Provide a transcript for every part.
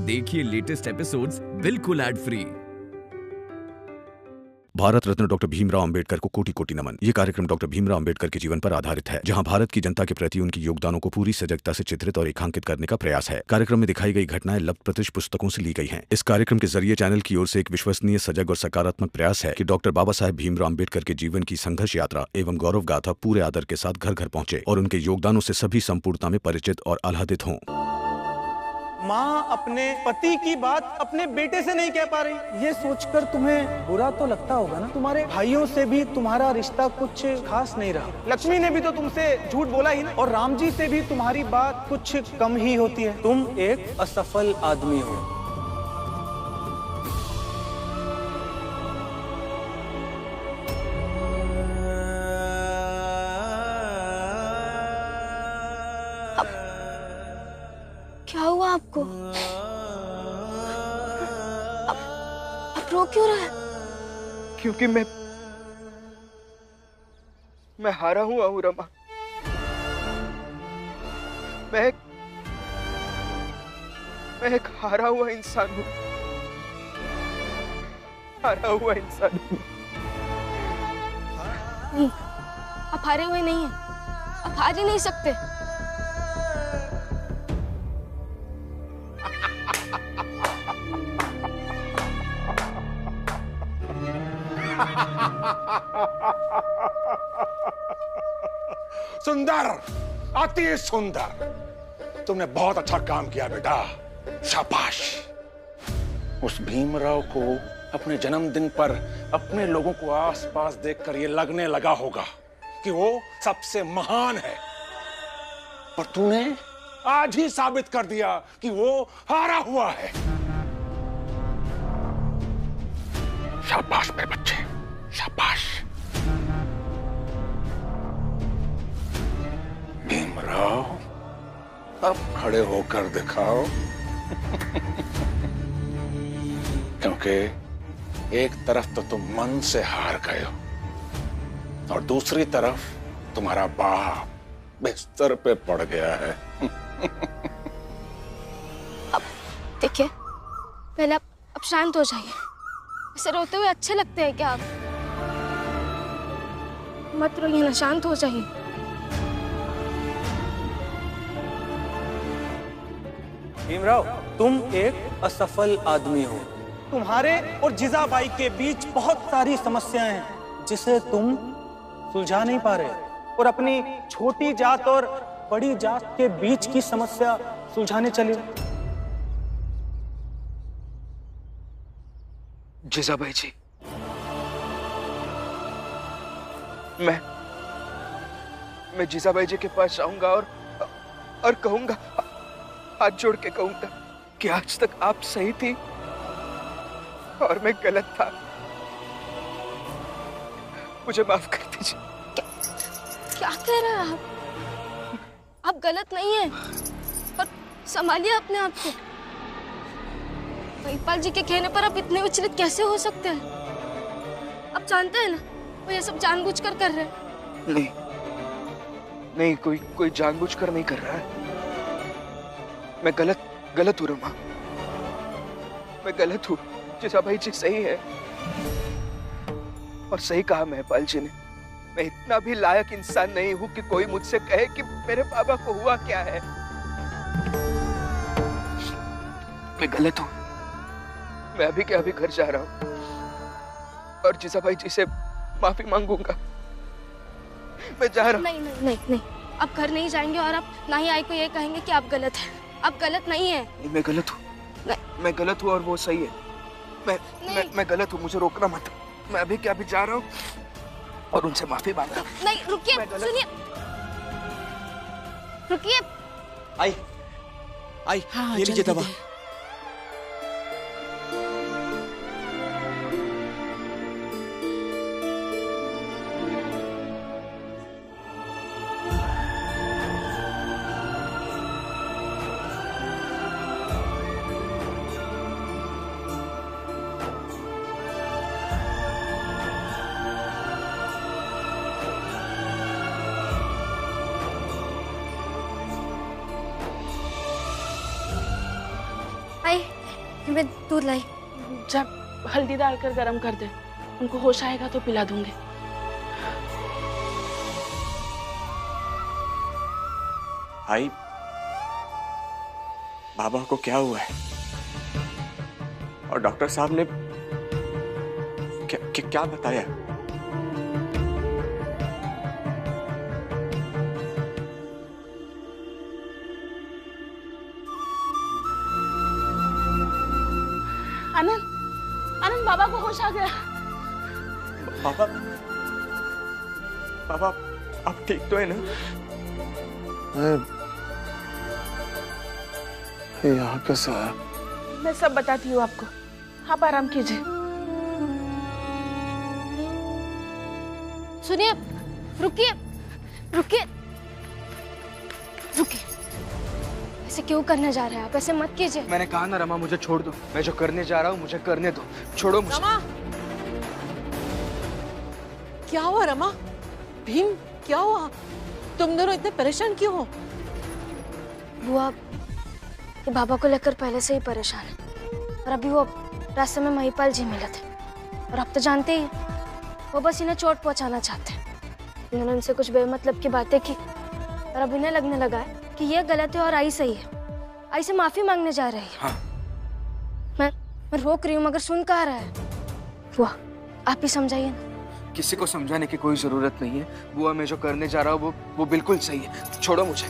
देखिए latest episodes बिल्कुल ad free. Bharat Ratna doctor Bhimrao Ambedkar को कोटि कोटि नमन। ये कार्यक्रम डॉक्टर भीमराव अंबेडकर के जीवन पर आधारित है, जहां भारत की जनता के प्रति उनके योगदानों को पूरी सजगता से चित्रित और रेखांकित करने का प्रयास है। कार्यक्रम में दिखाई गई घटनाएं लब्ध प्रतिष्ठ पुस्तकों से ली गई हैं। इस कार्यक्रम के जरिए चैनल की ओर से एक विश्वसनीय, सजग और सकारात्मक प्रयास है कि डॉक्टर बाबा साहेब भीमराव अंबेडकर के जीवन की संघर्ष यात्रा एवं गौरव गाथा पूरे आदर के साथ घर घर पहुंचे और उनके योगदानों से सभी संपूर्णता में परिचित और आह्लादित हों। माँ अपने पति की बात अपने बेटे से नहीं कह पा रही, ये सोचकर तुम्हें बुरा तो लगता होगा ना। तुम्हारे भाइयों से भी तुम्हारा रिश्ता कुछ खास नहीं रहा। लक्ष्मी ने भी तो तुमसे झूठ बोला ही ना, और राम जी से भी तुम्हारी बात कुछ कम ही होती है। तुम एक असफल आदमी हो। क्या हुआ आपको? आप रो क्यों रहे हैं? क्योंकि मैं हारा हुआ हूँ रमा। मैं एक हारा हुआ इंसान हूँ। हारा हुआ इंसान हूँ। नहीं, आप हारे हुए नहीं हैं। आप हार ही नहीं सकते। सुंदर, अति सुंदर। तुमने बहुत अच्छा काम किया बेटा, शाबाश। उस भीमराव को अपने जन्मदिन पर अपने लोगों को आसपास देखकर ये लगने लगा होगा कि वो सबसे महान है, पर तूने आज ही साबित कर दिया कि वो हारा हुआ है। शाबाश मेरे बच्चे, शाबाश। भीमराव, अब खड़े होकर दिखाओ। क्योंकि एक तरफ तो तुम मन से हार गए हो और दूसरी तरफ तुम्हारा बाप बिस्तर पे पड़ गया है। अब देखिए, पहले अब शांत हो जाइए। ऐसे रोते हुए अच्छे लगते हैं क्या आप? मत रोइए ना, शांत हो जाइए। भीमराव, तुम एक असफल आदमी हो। तुम्हारे और जीजाबाई के बीच बहुत सारी समस्याएं हैं जिसे तुम सुलझा नहीं पा रहे, और अपनी छोटी जात और बड़ी जात के बीच की समस्या सुलझाने चले। जीजाबाई जी, मैं जीजाबाई जी के पास जाऊंगा और कहूंगा, हाथ जोड़ के कहूंगा कि आज तक आप सही थी और मैं गलत था। मुझे माफ कर दीजिए। क्या कह रहे हैं आप? आप गलत नहीं हैं, पर संभालिए अपने आप को। महिपाल जी के कहने पर आप इतने विचलित कैसे हो सकते हैं? आप जानते हैं ना, वो ये सब जानबूझकर कर रहे हैं। नहीं, कोई जानबूझकर नहीं कर रहा है। मैं गलत हूँ रमा। मैं गलत हूँ। जीजाबाई जी सही है, और सही कहा महिपाल जी ने। मैं इतना भी लायक इंसान नहीं हूं कि कोई मुझसे कहे कि मेरे बाबा को हुआ क्या है। मैं गलत हूं। मैं अभी के अभी घर जा रहा हूं और जीजाबाई जी से माफी मांगूंगा। मैं जा रहा हूं। नहीं नहीं नहीं नहीं, आप घर नहीं जाएंगे और आप ना ही आई को ये कहेंगे कि आप गलत हैं। आप गलत नहीं हैं। मैं गलत हूँ। मैं गलत हूँ और वो सही है। मैं गलत हूँ, मुझे रोकना मत। मैं अभी क्या अभी जा रहा हूँ और उनसे माफी मांग रहा हूँ। नहीं, रुकिए, सुनिए, रुकिए। आई, ये लीजिए दवा। मैं दूध लाई। जब हल्दी डालकर गरम कर दे, उनको होश आएगा तो पिला दूंगी। भाई, बाबा को क्या हुआ है? और डॉक्टर साहब ने क्या बताया? आनंद, आनंद, बाबा को होश आ गया। बाबा, बाबा आप ठीक तो है ना? यहाँ कैसे आया? मैं सब बताती हूँ आपको, आप आराम कीजिए। सुनिए, रुकिए रुकिए रुकिए, ऐसे क्यों करने जा रहे हैं आप? ऐसे मत कीजिए। मैंने कहा ना रमा, मुझे छोड़ दो। मैं जो करने जा रहा हूँ मुझे करने दो। छोड़ो मुझे। रमा, क्या हुआ रमा? भीम, क्या हुआ? तुम दोनों इतने परेशान क्यों हो? बुआ, ये बाबा को लेकर पहले से ही परेशान है, और अभी वो रास्ते में महिपाल जी मिले थे, और आप तो जानते ही वो बस इन्हें चोट पहुंचाना चाहते हैं। इन्होंने उनसे कुछ बेमतलब की बातें की, और अब इन्हें लगने लगा है कि ये गलत है और आई सही है। आई से माफी मांगने जा रही है। हाँ। मैं रोक रही हूँ मगर सुन कहाँ रहा है। बुआ, आप ही समझाइए ना। किसी को समझाने की कोई जरूरत नहीं है बुआ। मैं जो करने जा रहा हूँ वो बिल्कुल सही है। छोड़ो मुझे।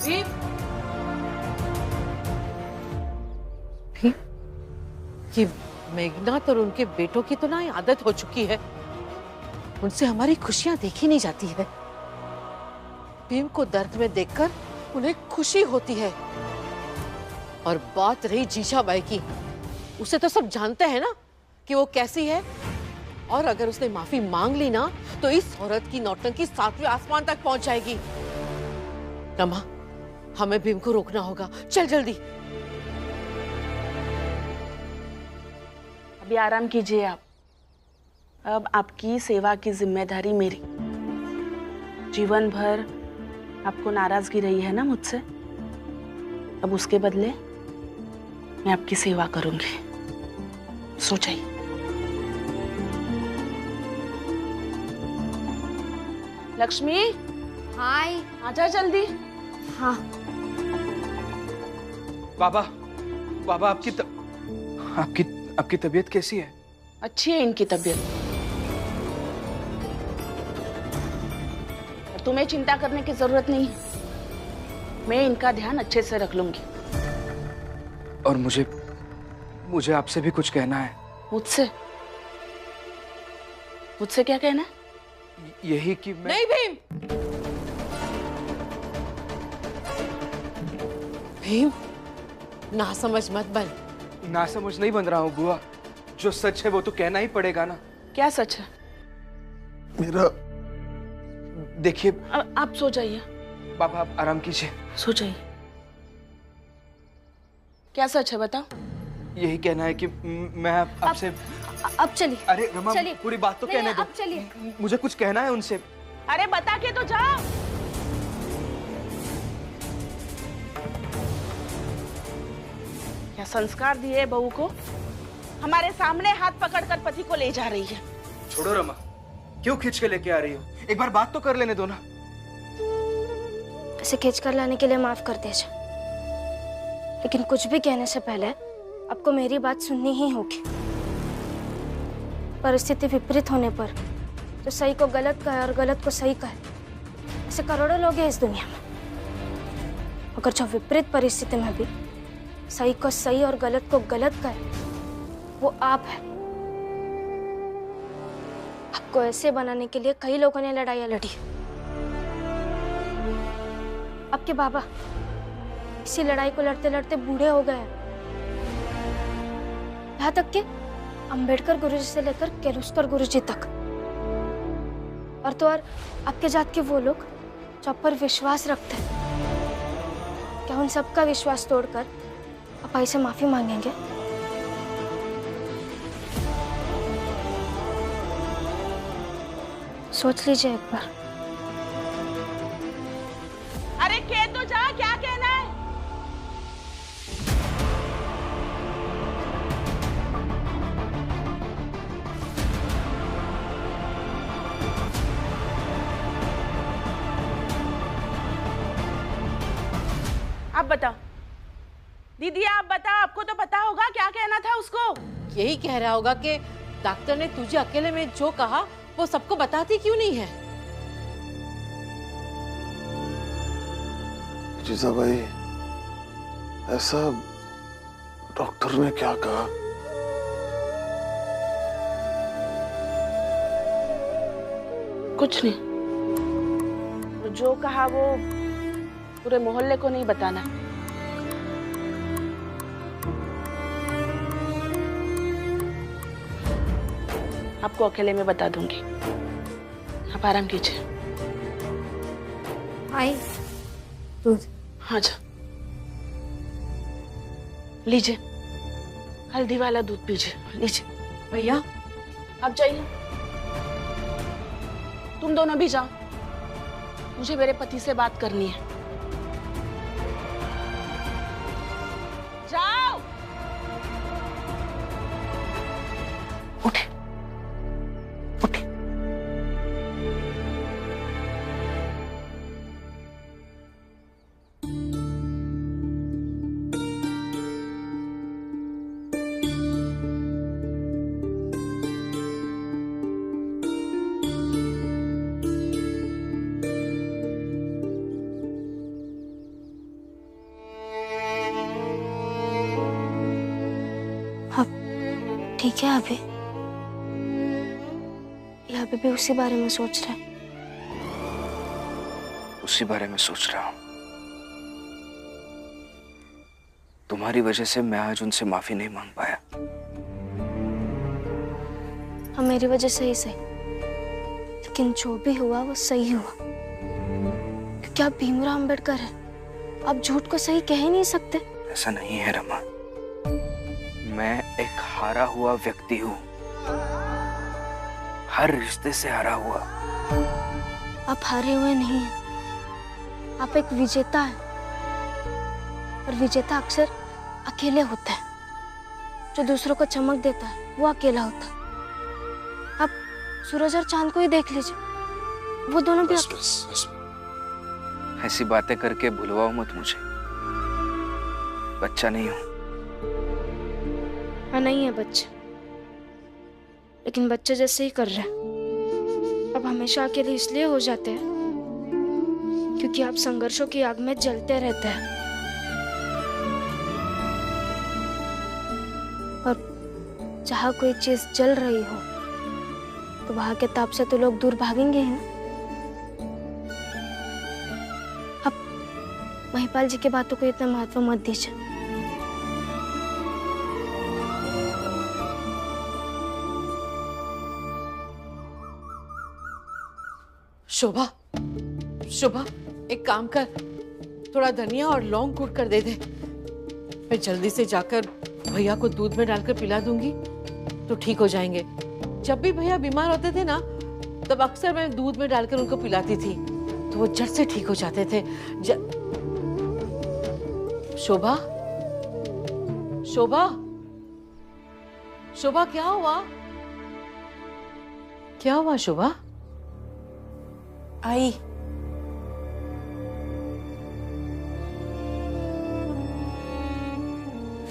भीम, ये मेघनाथ और उनके बेटों की तो ना आदत हो चुकी है, उनसे हमारी खुशियां देखी नहीं जाती है। भीम को दर्द में देखकर उन्हें खुशी होती है। और बात रही जीजाबाई की, उसे तो सब जानते हैं ना कि वो कैसी है, और अगर उसने माफी मांग ली ना तो इस औरत की नौटंकी 7वें आसमान तक पहुंच जाएगी। रमा, हमें भीम को रोकना होगा। चल जल्दी। अभी आराम कीजिए आप। अब आपकी सेवा की जिम्मेदारी मेरी। जीवन भर आपको नाराजगी रही है ना मुझसे, अब उसके बदले मैं आपकी सेवा करूंगी। सो जाइए। लक्ष्मी, हाय। आजा जल्दी। हाँ। बाबा, बाबा आपकी तबीयत कैसी है? अच्छी है इनकी तबीयत। तुम्हें चिंता करने की जरूरत नहीं है, मैं इनका ध्यान अच्छे से रख लूंगी। और मुझे आपसे भी कुछ कहना है। मुझसे? मुझसे क्या कहना है? यही कि मैं... नहीं भीम, भीम ना समझ मत बन। ना समझ नहीं बन रहा हूँ बुआ। जो सच है वो तो कहना ही पड़ेगा ना। क्या सच है? मेरा देखिए। आप सो जाइए। बाबा आप आराम कीजिए। सो जाइए। क्या सच है बताओ? यही कहना है कि मैं आपसे... अब चलिए। अरे रमा, चलिए। पूरी बात तो कहने दो। अब चलिए। मुझे कुछ कहना है उनसे। अरे बता के तो जाओ। क्या संस्कार दिए बहू को? हमारे सामने हाथ पकड़कर पति को ले जा रही है। छोड़ो रमा, क्यों खींच के लेके आ रही हो? एक बार बात तो कर लेने दो ना। इसे खींच कर लाने के लिए माफ कर दीजिए, लेकिन कुछ भी कहने से पहले आपको मेरी बात सुननी ही होगी। परिस्थिति विपरीत होने पर जो सही को गलत कहे और गलत को सही कहे, ऐसे करोड़ों लोग हैं इस दुनिया में। मगर जो विपरीत परिस्थिति में भी सही को सही और गलत को गलत कहे, वो आप है। आपको ऐसे बनाने के लिए कई लोगों ने लड़ाइयां लड़ी। आपके बाबा इसी लड़ाई को लड़ते लड़ते बूढ़े हो गए। यहाँ तक कि अंबेडकर गुरुजी से लेकर किर्लोस्कर गुरुजी तक, और तो और आपके जात के वो लोग जो आप पर विश्वास रखते हैं, क्या उन सबका विश्वास तोड़कर आप आई से माफी मांगेंगे? सोच लीजिए एक बार। अरे कह तो जा, क्या कहना है? आप बताओ दीदी, आप बताओ, आपको तो पता होगा क्या कहना था उसको। यही कह रहा होगा कि डॉक्टर ने तुझे अकेले में जो कहा वो सबको बताती क्यों नहीं है। जीजा भाई, ऐसा डॉक्टर ने क्या कहा? कुछ नहीं, जो कहा वो पूरे मोहल्ले को नहीं बताना। आपको अकेले में बता दूंगी, आप आराम कीजिए। आई दूध। हाँ जा, लीजिए, हल्दी वाला दूध पीजिए, लीजिए। भैया आप जाइए, तुम दोनों भी जाओ, मुझे मेरे पति से बात करनी है। जाओ। उठे, उठे। ठीक है अभी, या अभी भी उसी बारे में सोच रहे हैं? उसी बारे में सोच रहा हूं। तुम्हारी वजह से मैं आज उनसे माफी नहीं मांग पाया। हाँ, मेरी वजह से ही सही, लेकिन जो भी हुआ वो सही हुआ, क्योंकि आप भीमराव अंबेडकर हैं। आप झूठ को सही कह ही नहीं सकते। ऐसा नहीं है रमा, मैं एक हारा हुआ व्यक्ति हूं, हर रिश्ते से हारा हुआ। आप हारे हुए नहीं हैं, आप एक विजेता हैं, और विजेता अक्सर अकेले होता है। जो दूसरों को चमक देता है वो अकेला होता है। आप सूरज और चांद को ही देख लीजिए, वो दोनों भी बस। ऐसी बातें करके भुलवाओ मत मुझे, बच्चा नहीं हूं। हाँ, नहीं है बच्चे, लेकिन बच्चे जैसे ही कर रहे हैं। अब हमेशा अकेले इसलिए हो जाते हैं क्योंकि आप संघर्षों की आग में जलते रहते हैं, और जहाँ कोई चीज जल रही हो तो वहां के ताप से तो लोग दूर भागेंगे ही ना। अब महिपाल जी की बातों को इतना महत्व मत दीजिए। शोभा, शोभा, एक काम कर, थोड़ा धनिया और लौंग कूट कर दे दे। मैं जल्दी से जाकर भैया को दूध में डालकर पिला दूंगी तो ठीक हो जाएंगे। जब भी भैया बीमार होते थे ना, तब अक्सर मैं दूध में डालकर उनको पिलाती थी तो वो झट से ठीक हो जाते थे। शोभा, शोभा, शोभा, क्या हुआ? क्या हुआ शोभा? आई,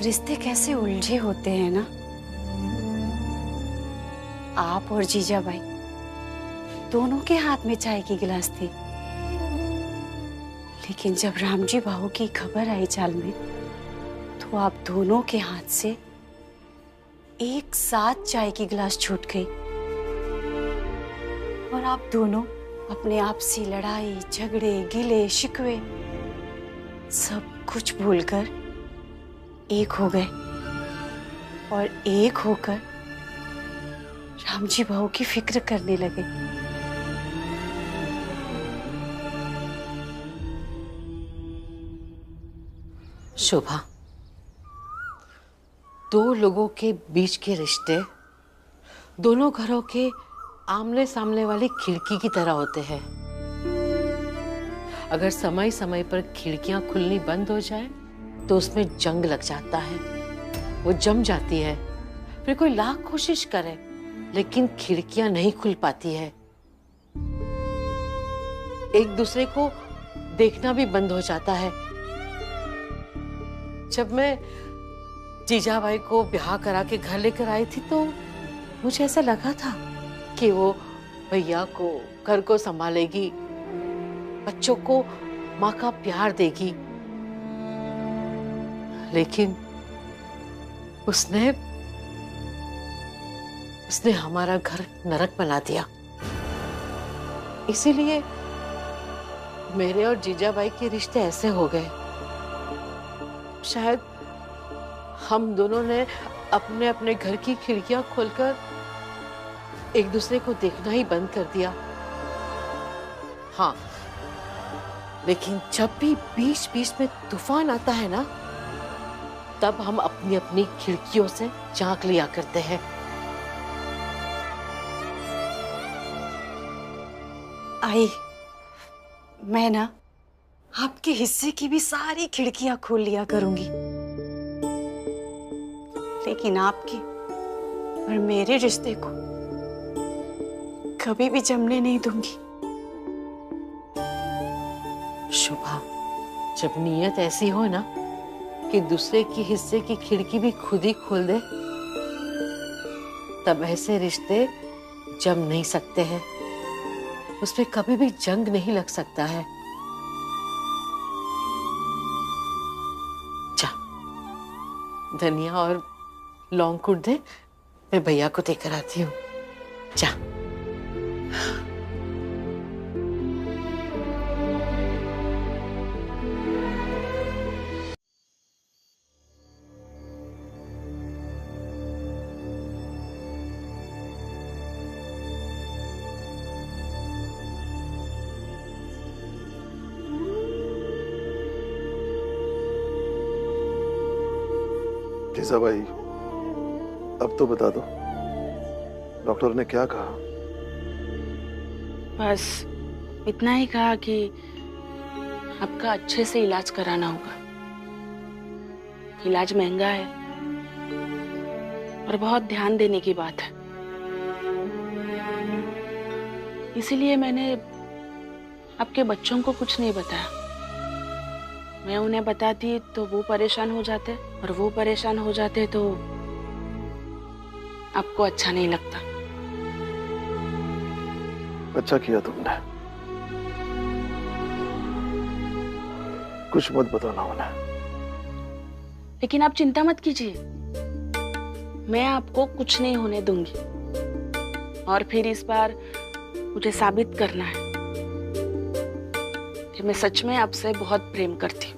रिश्ते कैसे उलझे होते हैं ना। आप और जीजा भाई दोनों के हाथ में चाय की गिलास थी, लेकिन जब रामजी बाबू की खबर आई चाल में, तो आप दोनों के हाथ से एक साथ चाय की गिलास छूट गई, और आप दोनों अपने आपसी लड़ाई, झगड़े, गिले शिकवे सब कुछ भूलकर एक हो गए, और एक होकर रामजी बहू की फिक्र करने लगे। शोभा, दो लोगों के बीच के रिश्ते दोनों घरों के आमने सामने वाली खिड़की की तरह होते हैं। अगर समय समय पर खिड़कियां खुलनी बंद हो जाए तो उसमें जंग लग जाता है, वो जम जाती है। फिर कोई लाख कोशिश करे लेकिन खिड़कियां नहीं खुल पाती है। एक दूसरे को देखना भी बंद हो जाता है। जब मैं जीजा भाई को ब्याह करा के घर लेकर आई थी तो मुझे ऐसा लगा था कि वो भैया को घर को संभालेगी, बच्चों को माँ का प्यार देगी, लेकिन उसने हमारा घर नरक बना दिया। इसीलिए मेरे और जीजा भाई के रिश्ते ऐसे हो गए। शायद हम दोनों ने अपने अपने घर की खिड़कियां खोलकर एक दूसरे को देखना ही बंद कर दिया। हाँ, लेकिन जब भी बीच बीच में तूफान आता है ना, तब हम अपनी अपनी खिड़कियों से झांक लिया करते हैं। आई, मैं ना आपके हिस्से की भी सारी खिड़कियां खोल लिया करूंगी, लेकिन आपके और मेरे रिश्ते को कभी भी जमने नहीं दूंगी। शुभा, जब नीयत ऐसी हो ना कि दूसरे की हिस्से की खिड़की भी खुद ही खोल दे, तब ऐसे रिश्ते जम नहीं सकते हैं, उसपे कभी भी जंग नहीं लग सकता है। जा, धनिया और लौंग कूट दे, मैं भैया को देकर आती हूँ। जा। जीजा भाई, अब तो बता दो, डॉक्टर ने क्या कहा? बस इतना ही कहा कि आपका अच्छे से इलाज कराना होगा। इलाज महंगा है और बहुत ध्यान देने की बात है। इसीलिए मैंने आपके बच्चों को कुछ नहीं बताया। मैं उन्हें बताती तो वो परेशान हो जाते, और वो परेशान हो जाते तो आपको अच्छा नहीं लगता। अच्छा किया तुमने। कुछ मत बताना उन्हें। लेकिन आप चिंता मत कीजिए, मैं आपको कुछ नहीं होने दूंगी। और फिर इस बार मुझे साबित करना है कि मैं सच में आपसे बहुत प्रेम करती हूँ,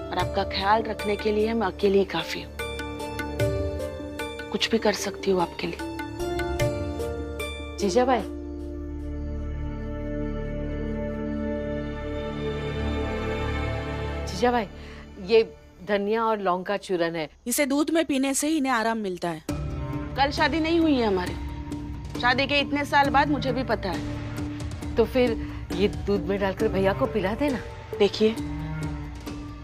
और आपका ख्याल रखने के लिए मैं अकेली ही काफी हूँ। कुछ भी कर सकती हूँ आपके लिए। जीजा भाई, जीजा भाई, ये धनिया और लौंग का चूरन है। इसे दूध में पीने से ही इन्हें आराम मिलता है। कल शादी नहीं हुई है हमारी। शादी के इतने साल बाद मुझे भी पता है। तो फिर ये दूध में डालकर भैया को पिला देना। देखिए,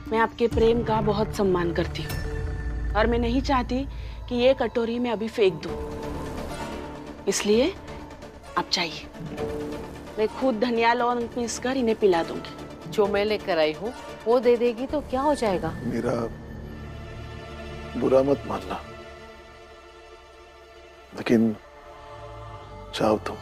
मैं आपके प्रेम का बहुत सम्मान करती हूँ, और मैं नहीं चाहती कि ये कटोरी में अभी फेंक दूँ। इसलिए आप चाहिए, मैं खुद धनिया लौंग पीस कर इन्हें पिला दूंगी। जो मैं लेकर आई हूँ वो दे देगी तो क्या हो जाएगा? मेरा बुरा मत मानना, लेकिन चाहो तुम।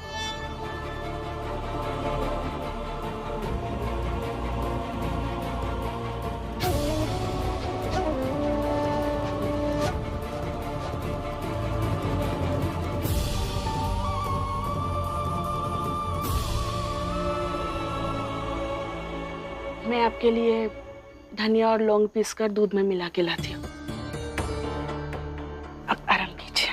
मैं आपके लिए धनिया और लौंग पीसकर दूध में मिला के लाती हूँ। अब आराम कीजिए।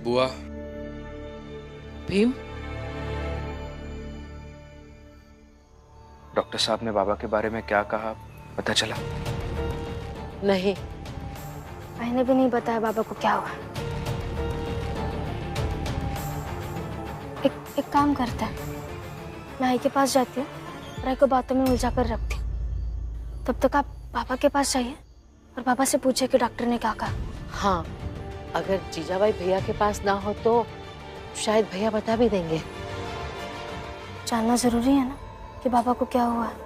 बुआ, भीम, डॉक्टर साहब ने बाबा के बारे में क्या कहा, पता चला? नहीं, मैंने भी नहीं बताया बाबा को क्या हुआ। एक काम करता है, मैं आई के पास जाती हूँ और आई को बातों में उलझा कर रखती हूँ। तब तक आप बाबा के पास जाइए और बाबा से पूछे कि डॉक्टर ने क्या कहा। हाँ, अगर जीजाबाई भैया के पास ना हो तो शायद भैया बता भी देंगे। जानना जरूरी है ना कि बाबा को क्या हुआ है।